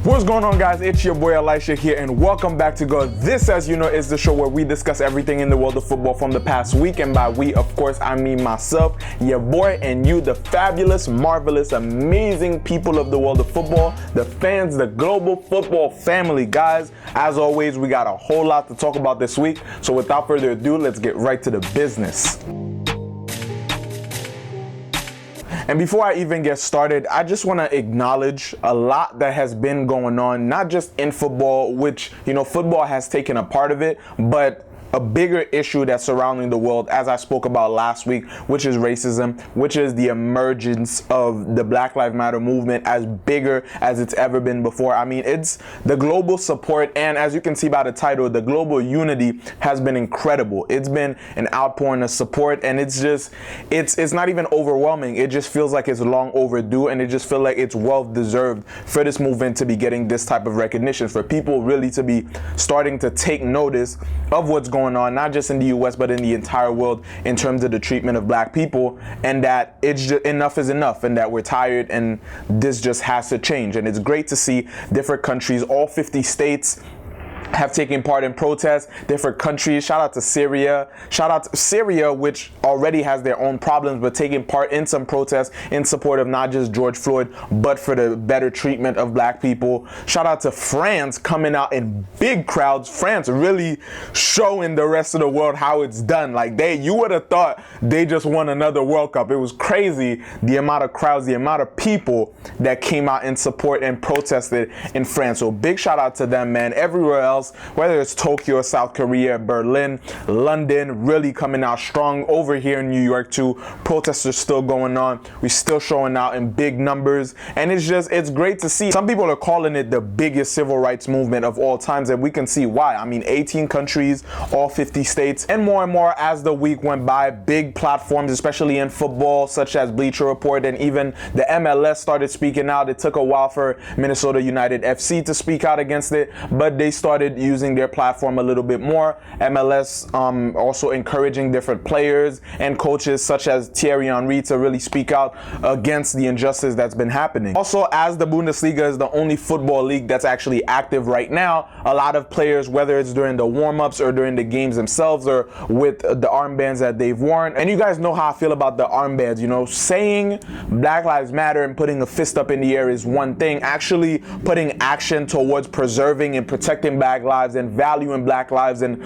What's going on, guys? It's your boy Elisha here, and welcome back to Go. This, as you know, is the show where we discuss everything in the world of football from the past week, and by we, of course, I mean myself, your boy, and you, the fabulous, marvelous, amazing people of the world of football, the fans, the global football family. Guys, as always, we got a whole lot to talk about this week, so without further ado, let's get right to the business. And before I even get started, I just want to acknowledge a lot that has been going on, not just in football, which, you know, football has taken a part of it, but a bigger issue that's surrounding the world, as I spoke about last week, which is racism, which is the emergence of the Black Lives Matter movement as bigger as it's ever been before. I mean, it's the global support, and as you can see by the title, the global unity has been incredible. It's been an outpouring of support, and it's just, it's not even overwhelming. It just feels like it's long overdue, and it just feels like it's well deserved for this movement to be getting this type of recognition, for people really to be starting to take notice of what's going on, not just in the US, but in the entire world in terms of the treatment of black people, and that it's just enough is enough, and that we're tired, and this just has to change. And it's great to see different countries, all 50 states, have taken part in protests, different countries. Shout out to Syria, which already has their own problems, but taking part in some protests in support of not just George Floyd, but for the better treatment of black people. Shout out to France, coming out in big crowds. France really showing the rest of the world how it's done. Like, you would have thought they just won another World Cup. It was crazy, the amount of crowds, the amount of people that came out in support and protested in France. So big shout out to them, man. Everywhere else, whether it's Tokyo, South Korea, Berlin, London, really coming out strong. Over here in New York too, protests are still going on. We're still showing out in big numbers, and it's great to see. Some people are calling it the biggest civil rights movement of all times, and we can see why. I mean, 18 countries, all 50 states, and more as the week went by. Big platforms, especially in football, such as Bleacher Report, and even the MLS started speaking out. It took a while for Minnesota United FC to speak out against it, but they started using their platform a little bit more. MLS also encouraging different players and coaches such as Thierry Henry to really speak out against the injustice that's been happening. Also, as the Bundesliga is the only football league that's actually active right now, a lot of players, whether it's during the warm-ups or during the games themselves or with the armbands that they've worn, and you guys know how I feel about the armbands, you know, saying Black Lives Matter and putting a fist up in the air is one thing. Actually putting action towards preserving and protecting Black lives and valuing Black lives and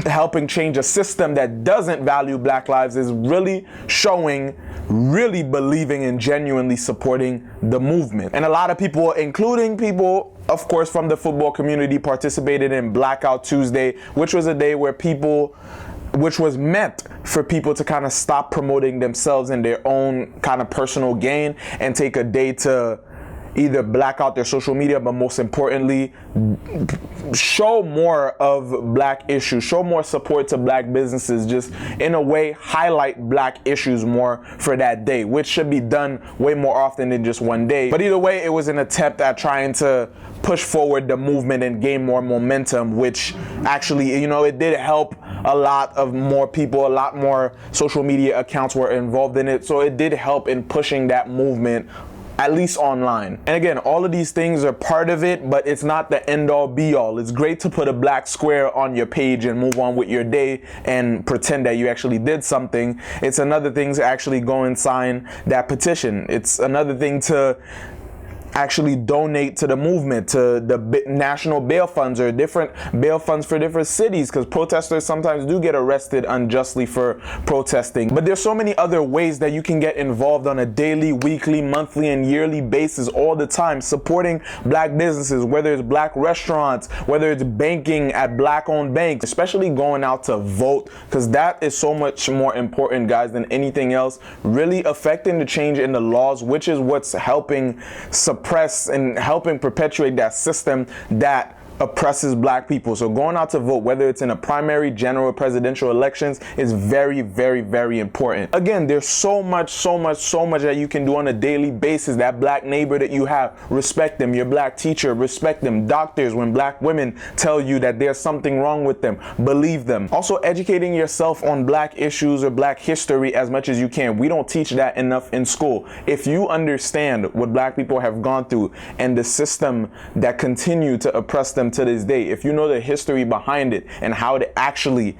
helping change a system that doesn't value Black lives is really showing, really believing and genuinely supporting the movement. And a lot of people, including people, of course, from the football community, participated in Blackout Tuesday, which was a day where which was meant for people to kind of stop promoting themselves in their own kind of personal gain and take a day to either black out their social media, but most importantly, show more of black issues, show more support to black businesses, just in a way highlight black issues more for that day, which should be done way more often than just one day. But either way, it was an attempt at trying to push forward the movement and gain more momentum, which actually, you know, it did help a lot of more people, a lot more social media accounts were involved in it. So it did help in pushing that movement, at least online. And again, all of these things are part of it, but it's not the end all be all. It's great to put a black square on your page and move on with your day and pretend that you actually did something. It's another thing to actually go and sign that petition. It's another thing to actually donate to the movement, to the national bail funds or different bail funds for different cities, because protesters sometimes do get arrested unjustly for protesting. But there's so many other ways that you can get involved on a daily, weekly, monthly, and yearly basis all the time, supporting black businesses, whether it's black restaurants, whether it's banking at black-owned banks, especially going out to vote, because that is so much more important, guys, than anything else, really affecting the change in the laws, which is what's helping suppress and helping perpetuate that system that oppresses black people. So going out to vote, whether it's in a primary, general, presidential elections, is very, very, very important. Again, there's so much that you can do on a daily basis. That black neighbor that you have, respect them. Your black teacher, respect them. Doctors, when black women tell you that there's something wrong with them, believe them. Also, educating yourself on black issues or black history as much as you can. We don't teach that enough in school. If you understand what black people have gone through and the system that continue to oppress them to this day, if you know the history behind it and how it actually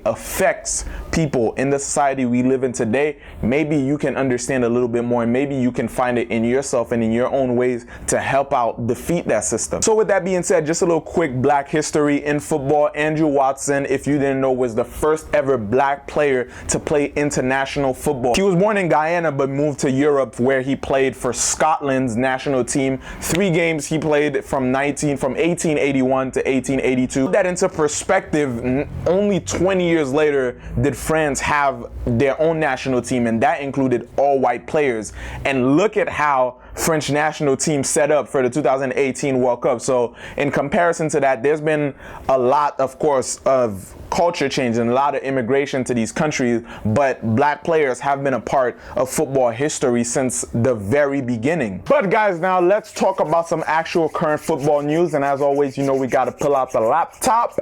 affects people in the society we live in today, maybe you can understand a little bit more, and maybe you can find it in yourself and in your own ways to help out defeat that system. So with that being said, just a little quick black history in football. Andrew Watson, if you didn't know, was the first ever black player to play international football. He was born in Guyana but moved to Europe, where he played for Scotland's national team. 3 games he played from 1881 to 1882. Put that into perspective, only 20 years later did France have their own national team, and that included all white players. And look at how French national team set up for the 2018 World Cup. So in comparison to that, there's been a lot, of course, of culture change and a lot of immigration to these countries, but black players have been a part of football history since the very beginning. But guys, now let's talk about some actual current football news, and as always, you know, we got to pull out the laptop.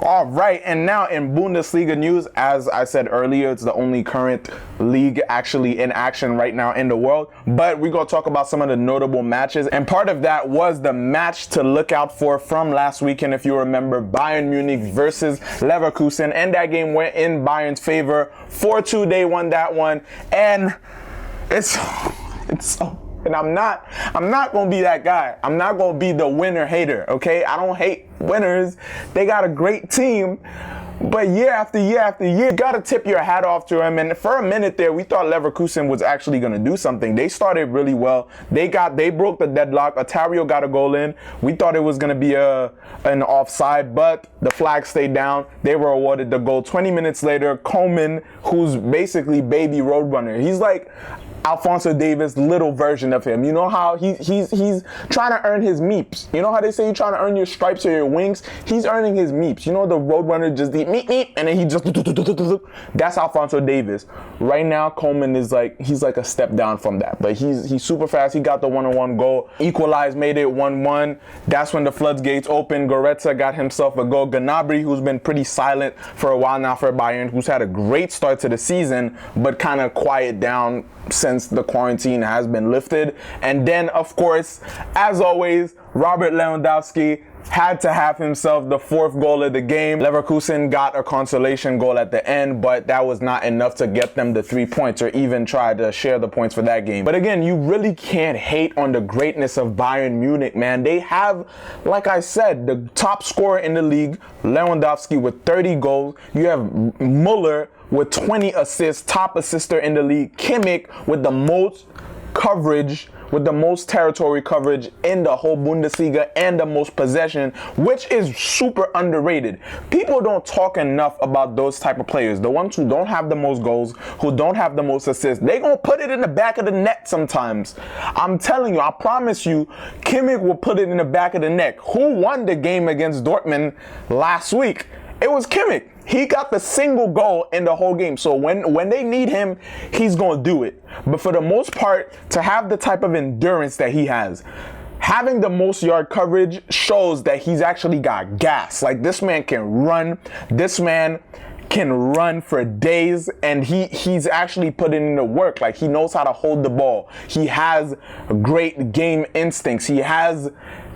All right, and now in Bundesliga news, as I said earlier, it's the only current league actually in action right now in the world, but we're going to talk about some of the notable matches, and part of that was the match to look out for from last weekend. If you remember, Bayern Munich versus Leverkusen, and that game went in Bayern's favor. 4-2, they won that one, and it's so. And I'm not gonna be that guy. I'm not gonna be the winner hater, okay? I don't hate winners. They got a great team, but year after year after year, you gotta tip your hat off to them. And for a minute there, we thought Leverkusen was actually gonna do something. They started really well. They broke the deadlock. Otario got a goal in. We thought it was gonna be an offside, but the flag stayed down. They were awarded the goal. 20 minutes later, Coleman, who's basically baby Roadrunner, he's like Alphonso Davis' little version of him. You know how he's trying to earn his meeps. You know how they say you're trying to earn your stripes or your wings? He's earning his meeps. You know, the Roadrunner just the meep, and then he just that's Alphonso Davis. Right now, Coleman is he's like a step down from that, but he's super fast. He got the 1-on-1 goal, equalized, made it 1-1. That's when the floodgates opened. Goretzka got himself a goal. Gnabry, who's been pretty silent for a while now for Bayern, who's had a great start to the season, but kind of quiet down since the quarantine has been lifted. And then, of course, as always, Robert Lewandowski had to have himself the 4th goal of the game. Leverkusen got a consolation goal at the end, but that was not enough to get them the 3 points or even try to share the points for that game. But again, you really can't hate on the greatness of Bayern Munich, man. They have, like I said, the top scorer in the league, Lewandowski, with 30 goals. You have Muller with 20 assists, top assister in the league. Kimmich with the most coverage, with the most territory coverage in the whole Bundesliga, and the most possession, which is super underrated. People don't talk enough about those type of players. The ones who don't have the most goals, who don't have the most assists, they gonna put it in the back of the net sometimes. I'm telling you, I promise you, Kimmich will put it in the back of the net. Who won the game against Dortmund last week? It was Kimmich. He got the single goal in the whole game. So when they need him, he's going to do it. But for the most part, to have the type of endurance that he has, having the most yard coverage shows that he's actually got gas. Like, this man can run. This man can run for days, and he's actually putting in the work. Like, he knows how to hold the ball. He has great game instincts. He has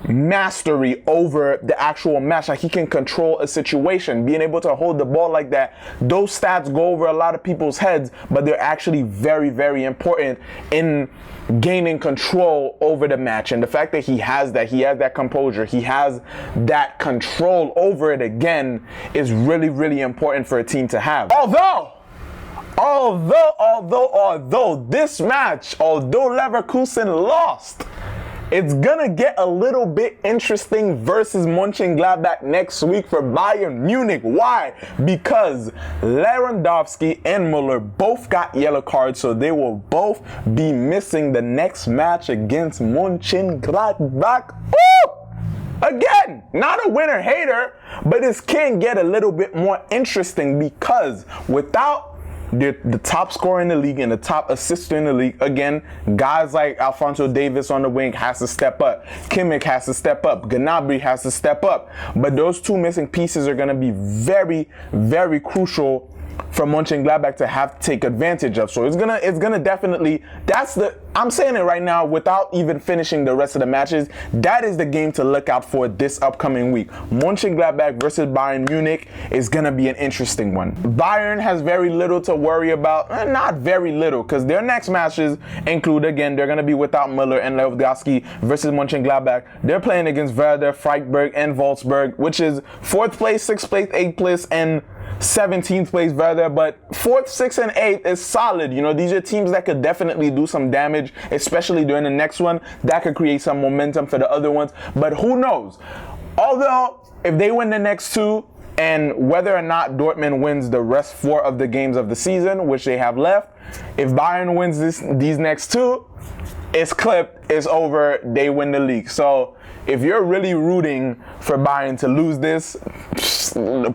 mastery over the actual match. Like, he can control a situation. Being able to hold the ball like that, those stats go over a lot of people's heads, but they're actually very, very important in gaining control over the match. And the fact that he has that composure, he has that control over it again, is really, really important for a team to have. Although this match, although Leverkusen lost, it's gonna get a little bit interesting versus Mönchengladbach next week for Bayern Munich. Why? Because Lewandowski and Muller both got yellow cards, so they will both be missing the next match against Mönchengladbach. Woo! Again, not a winner hater, but this can get a little bit more interesting because without the top scorer in the league and the top assister in the league, again, guys like Alphonso Davies on the wing has to step up. Kimmich has to step up. Gnabry has to step up. But those two missing pieces are going to be very, very crucial for Mönchengladbach to have to take advantage of. So it's gonna definitely, I'm saying it right now without even finishing the rest of the matches, that is the game to look out for this upcoming week. Mönchengladbach versus Bayern Munich is gonna be an interesting one. Bayern has very little to worry about, not very little, because their next matches include, again, they're gonna be without Müller and Lewandowski versus Mönchengladbach. They're playing against Werder, Freiburg, and Wolfsburg, which is 4th place, 6th place, 8th place, and 17th place Werder, but 4th, 6th, and 8th is solid. You know, these are teams that could definitely do some damage, especially during the next one. That could create some momentum for the other ones, but who knows? Although, if they win the next two, and whether or not Dortmund wins the rest 4 of the games of the season, which they have left, if Bayern wins these next 2, it's clipped, it's over, they win the league. So, if you're really rooting for Bayern to lose this,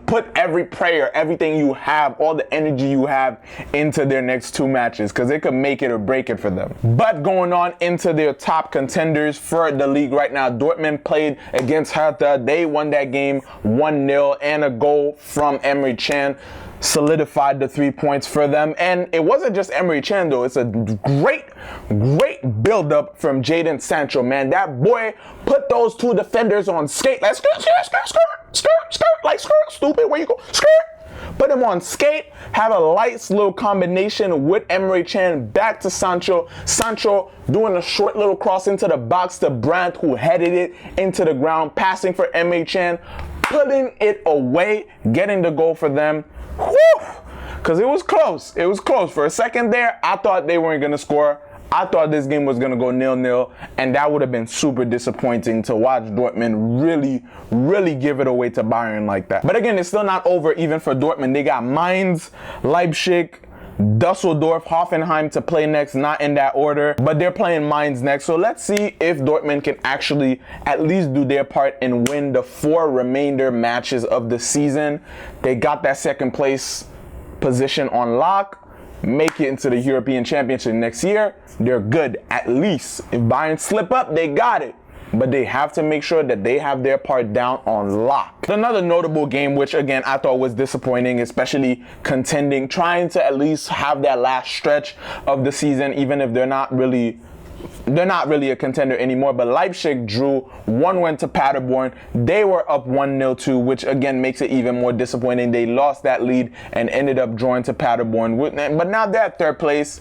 put every prayer, everything you have, all the energy you have into their next 2 matches, because it could make it or break it for them. But going on into their top contenders for the league right now, Dortmund played against Hertha. They won that game 1-0, and a goal from Emre Can solidified the 3 points for them. And it wasn't just Emre Can though. It's a great build-up from Jadon Sancho, man. That boy put those 2 defenders on skate. Like skirt, stupid, where you go? Skirt. Put him on skate, have a nice little combination with Emre Can back to Sancho. Sancho doing a short little cross into the box to Brandt, who headed it into the ground, passing for Emre Can, putting it away, getting the goal for them. Because it was close. It was close. For a second there, I thought they weren't going to score. I thought this game was going to go 0-0, and that would have been super disappointing to watch Dortmund really give it away to Bayern like that. But again, it's still not over even for Dortmund. They got Mainz, Leipzig, Dusseldorf, Hoffenheim to play next, not in that order, but they're playing Mainz next. So let's see if Dortmund can actually at least do their part and win the 4 remainder matches of the season. They got that 2nd place position on lock. Make it into the European Championship next year, they're good at least. If Bayern slip up, they got it. But they have to make sure that they have their part down on lock. Another notable game, which again I thought was disappointing, especially contending, trying to at least have that last stretch of the season, even if they're not really a contender anymore. But Leipzig drew 1-1 to Paderborn. They were up 1-0 too, which again makes it even more disappointing. They lost that lead and ended up drawing to Paderborn. But now they're at 3rd place.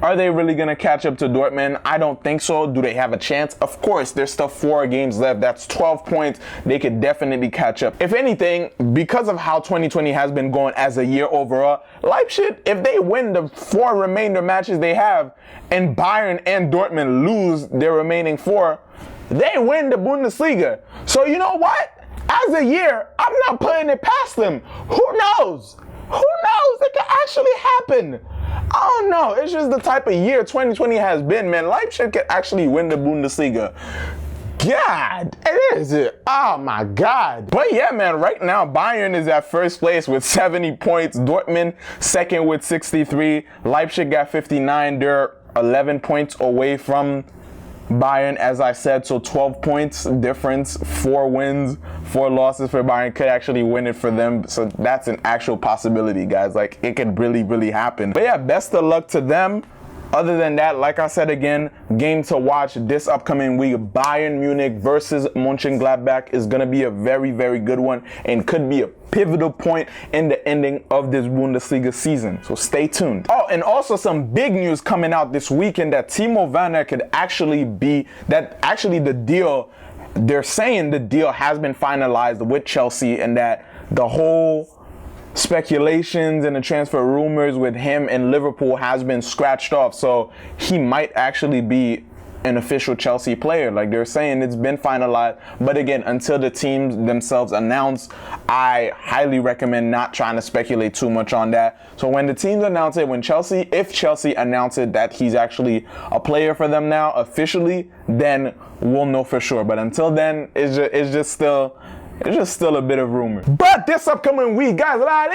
Are they really going to catch up to Dortmund? I don't think so. Do they have a chance? Of course, there's still 4 games left. That's 12 points. They could definitely catch up. If anything, because of how 2020 has been going as a year overall, Leipzig, if they win the 4 remainder matches they have, and Bayern and Dortmund lose their remaining 4, they win the Bundesliga. So you know what? As a year, I'm not putting it past them. Who knows? Who knows? It could actually happen. I don't know. It's just the type of year 2020 has been, man. Leipzig could actually win the Bundesliga. God, it is it. Oh my God. But yeah, man, right now Bayern is at 1st place with 70 points. Dortmund 2nd with 63. Leipzig got 59. They're 11 points away from Bayern, as I said, so 12 points difference, 4 wins, 4 losses for Bayern could actually win it for them. So that's an actual possibility, guys. Like, it could really happen. But yeah, best of luck to them. Other than that, like I said again, game to watch this upcoming week, Bayern Munich versus Mönchengladbach is going to be a very good one and could be a pivotal point in the ending of this Bundesliga season. So stay tuned. Oh, and also some big news coming out this weekend that Timo Werner could actually be, that actually the deal, they're saying the deal has been finalized with Chelsea, and that the whole speculations and the transfer rumors with him and Liverpool has been scratched off. So he might actually be an official Chelsea player. Like they're saying it's been finalized. But again, until the teams themselves announce, I highly recommend not trying to speculate too much on that. So when the teams announce it, if Chelsea announces that he's actually a player for them now officially, then we'll know for sure. But until then, it's just still a bit of rumor. But this upcoming week, guys, La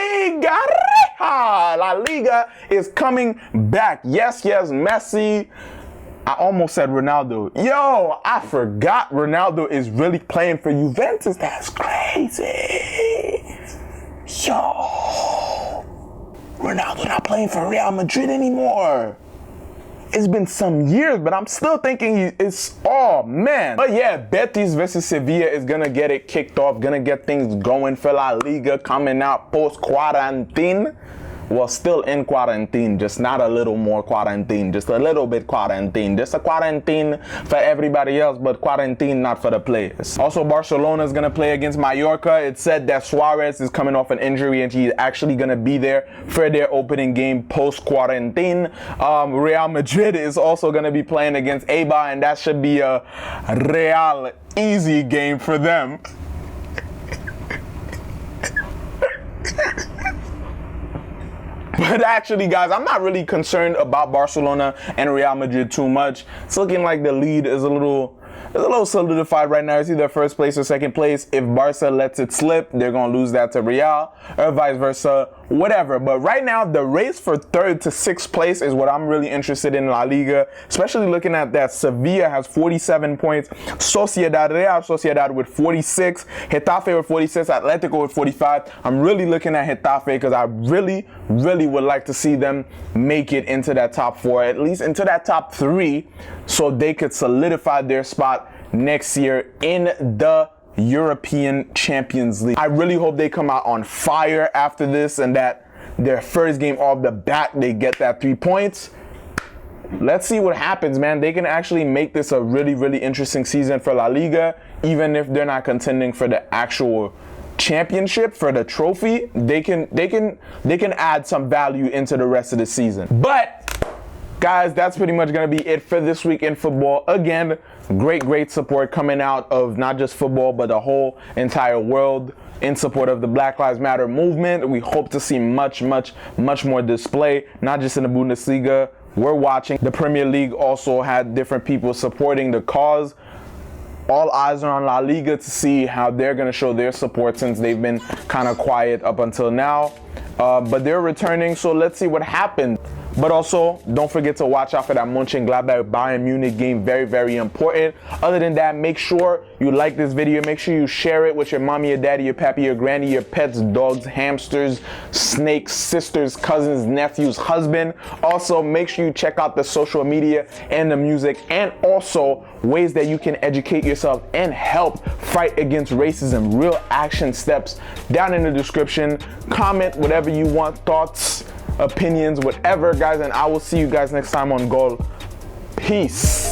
Liga is coming back. Yes, Messi. I almost said Ronaldo. Yo, I forgot Ronaldo is really playing for Juventus. That's crazy. Yo, Ronaldo not playing for Real Madrid anymore. It's been some years, but I'm still thinking oh man. But yeah, Betis versus Sevilla is gonna get it kicked off, gonna get things going for La Liga coming out post-quarantine. Well, still in quarantine, just not a little more quarantine, just a little bit quarantine. Just a quarantine for everybody else, but quarantine not for the players. Also, Barcelona is going to play against Mallorca. It said that Suarez is coming off an injury and he's actually going to be there for their opening game post-quarantine. Real Madrid is also going to be playing against Eibar, and that should be a Real easy game for them. But actually, guys, I'm not really concerned about Barcelona and Real Madrid too much. It's looking like the lead is a little solidified right now. It's either first place or second place. If Barca lets it slip, they're going to lose that to Real, or vice versa, whatever. But right now, the race for third to sixth place is what I'm really interested in La Liga, especially looking at that. Sevilla has 47 points, Real Sociedad with 46, Getafe with 46, Atletico with 45. I'm really looking at Getafe because I really would like to see them make it into that top four, at least into that top three, so they could solidify their spot next year in the European Champions League. I really hope they come out on fire after this and that their first game off the bat, they get that 3 points. Let's see what happens, man. They can actually make this a really interesting season for La Liga, even if they're not contending for the actual championship, for the trophy. They can add some value into the rest of the season. But guys, that's pretty much going to be it for this week in football. Again, great support coming out of not just football, but the whole entire world in support of the Black Lives Matter movement. We hope to see much more display, not just in the Bundesliga. We're watching. The Premier League also had different people supporting the cause. All eyes are on La Liga to see how they're going to show their support, since they've been kind of quiet up until now. But they're returning, so let's see what happens. But also, don't forget to watch out for that Mönchengladbach Bayern Munich game. Very important. Other than that, make sure you like this video. Make sure you share it with your mommy, your daddy, your pappy, your granny, your pets, dogs, hamsters, snakes, sisters, cousins, nephews, husband. Also, make sure you check out the social media and the music, and also ways that you can educate yourself and help fight against racism. Real action steps down in the description. Comment whatever you want, thoughts, opinions, whatever, guys, and I will see you guys next time on Goal. Peace.